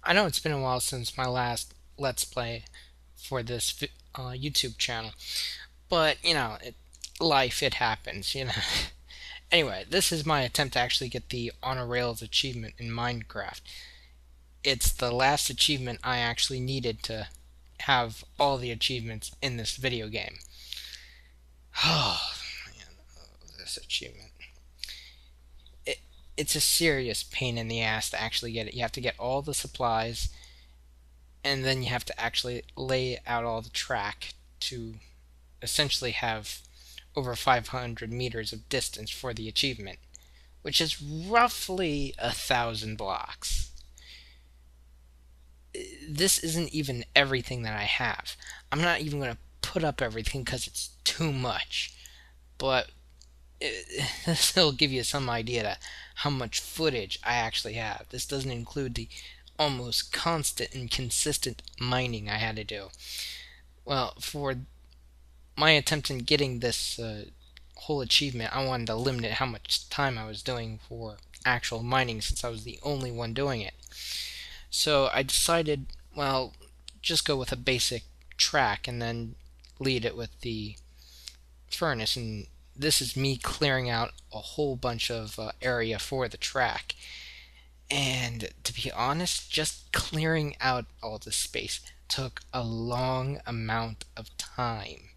I know it's been a while since my last Let's Play for this YouTube channel, but life it happens. Anyway, this is my attempt to actually get the Honor Rails achievement in Minecraft. It's the last achievement I actually needed to have all the achievements in this video game. Oh man, this achievement. It, it's a serious pain in the ass to actually get it. You have to get all the supplies, and then you have to actually lay out all the track to essentially have over 500 meters of distance for the achievement, which is roughly 1,000 blocks. This isn't even everything that I have. I'm not even going to put up everything because it's too much, but this will give you some idea to how much footage I actually have. This doesn't include the almost constant and consistent mining I had to do. Well, for my attempt in getting this whole achievement, I wanted to limit how much time I was doing for actual mining since I was the only one doing it. So I decided, well, just go with a basic track and then lead it with the furnace. And this is me clearing out a whole bunch of area for the track. And to be honest, just clearing out all this space took a long amount of time.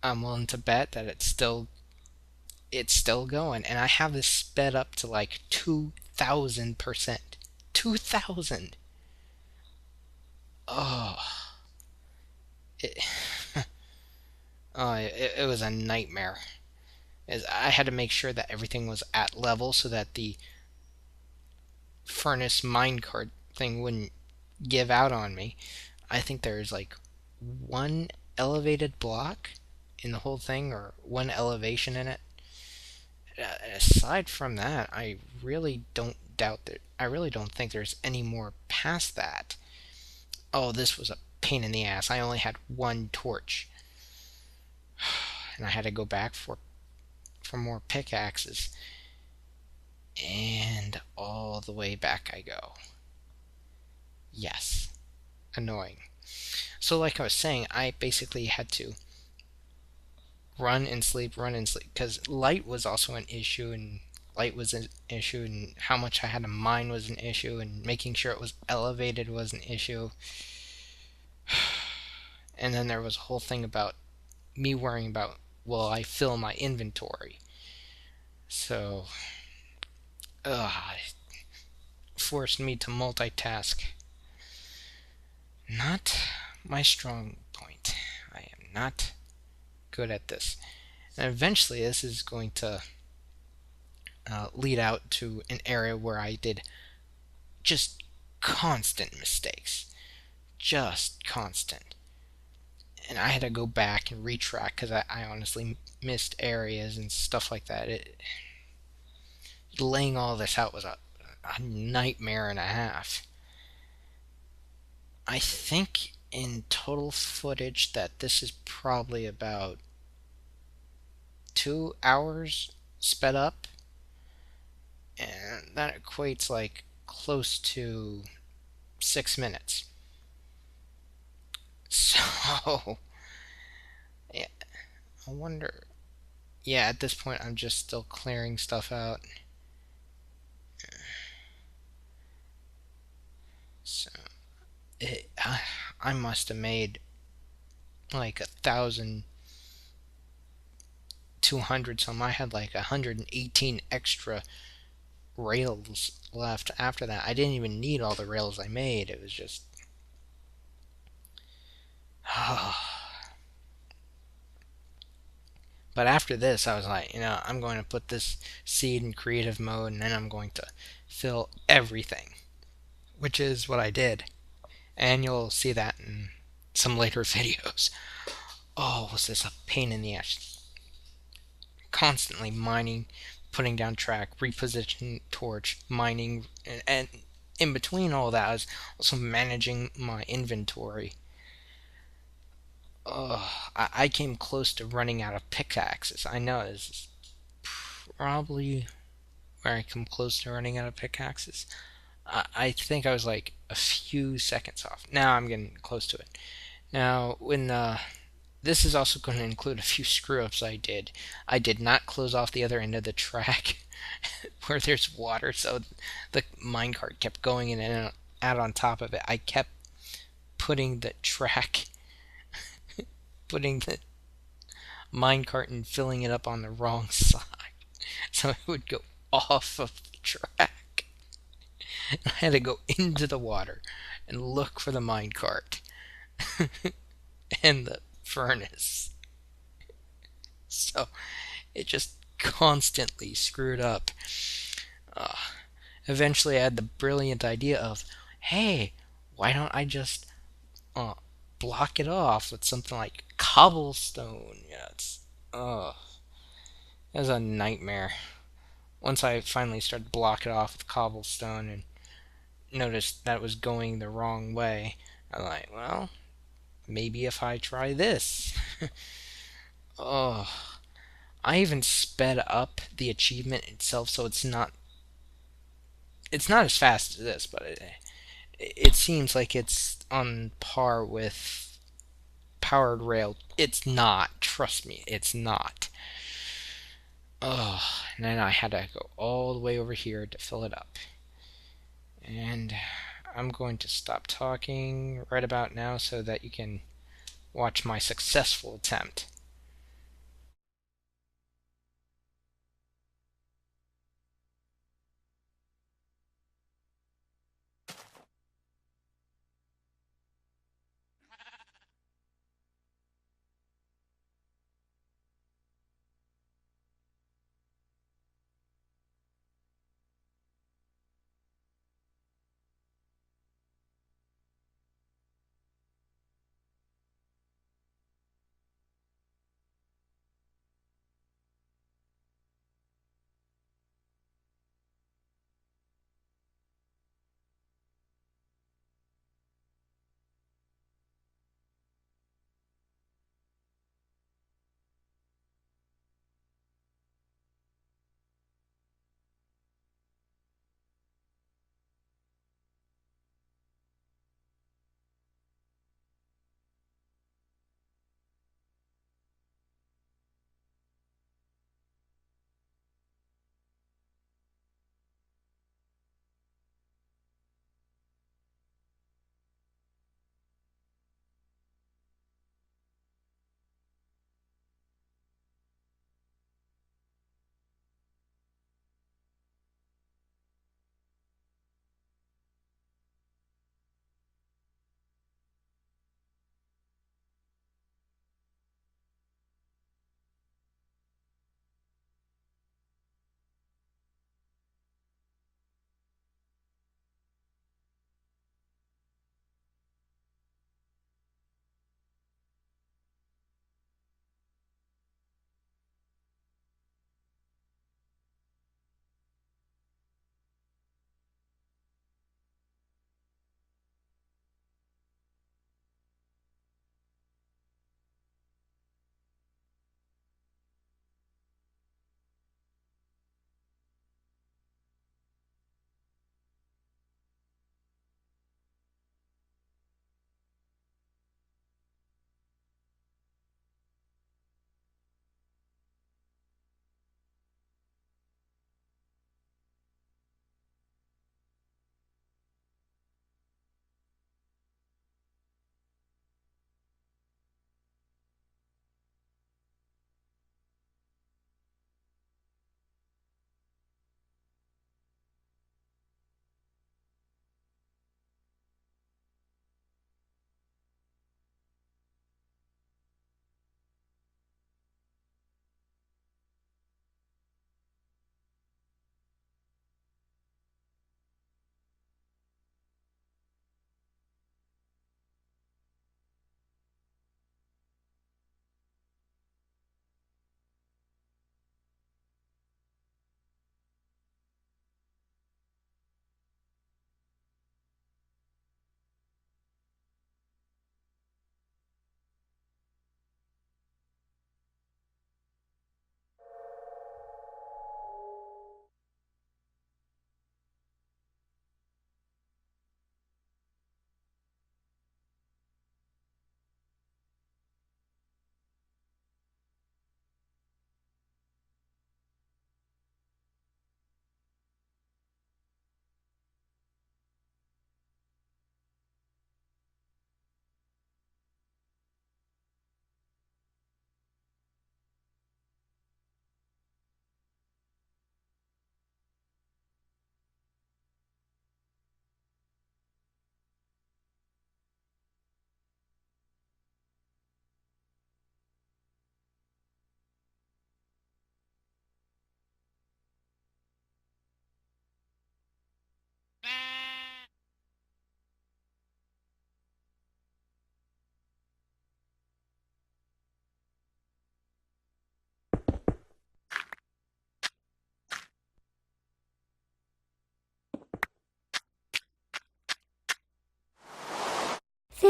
I'm willing to bet that it's still going, and I have this sped up to like 2,000%. 2,000. Oh, it, it was a nightmare. As I had to make sure that everything was at level so that the furnace minecart thing wouldn't give out on me. I think there's like one elevated block in the whole thing, or one elevation in it. Aside from that, I really don't doubt that. I really don't think there's any more past that. Oh, this was a pain in the ass. I only had one torch, and I had to go back for more pickaxes, and all the way back I go. Yes, annoying. So, like I was saying, I basically had to run and sleep, because light was also an issue, and light was an issue, and how much I had to mine was an issue, and making sure it was elevated was an issue. And then there was a whole thing about me worrying about, will I fill my inventory? So, it forced me to multitask. Not my strong point. I am not good at this. And eventually, this is going to lead out to an area where I did just constant mistakes. Just constant. And I had to go back and retrack because I honestly missed areas and stuff like that. Laying all this out was a nightmare and a half. I think in total footage that this is probably about 2 hours sped up, and that equates like close to 6 minutes. So, yeah, I wonder. Yeah, at this point, I'm just still clearing stuff out. So, I must have made like 1,200 some. I had like 118 extra rails left after that. I didn't even need all the rails I made. It was just. But after this, I was like, I'm going to put this seed in creative mode, and then I'm going to fill everything, which is what I did. And you'll see that in some later videos. Oh, was this a pain in the ass? Constantly mining, putting down track, repositioning torch, mining, and in between all that, I was also managing my inventory. I came close to running out of pickaxes. I know this is probably where I come close to running out of pickaxes. I think I was like a few seconds off. Now I'm getting close to it. Now, when this is also going to include a few screw ups I did. I did not close off the other end of the track where there's water, so the minecart kept going in and out on top of it. I kept putting the track, putting the minecart and filling it up on the wrong side, so it would go off of the track. I had to go into the water and look for the minecart and the furnace. So it just constantly screwed up. Uh, Eventually, I had the brilliant idea of, hey, why don't I just uh, block it off with something like cobblestone? Yeah, it was a nightmare. Once I finally started to block it off with cobblestone and noticed that it was going the wrong way, I'm like, well, maybe if I try this. Oh, I even sped up the achievement itself so it's not as fast as this, but it seems like it's on par with Powered Rail. It's not. Trust me, it's not. Oh, and then I had to go all the way over here to fill it up. And I'm going to stop talking right about now so that you can watch my successful attempt.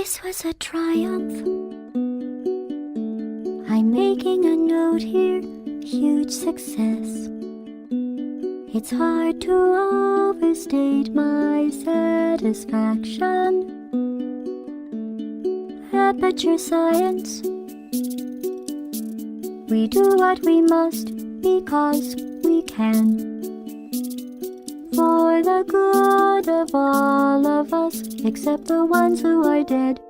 This was a triumph. I'm making a note here, huge success. It's hard to overstate my satisfaction. Aperture Science. We do what we must because we can. For the good of all of us, except the ones who are dead.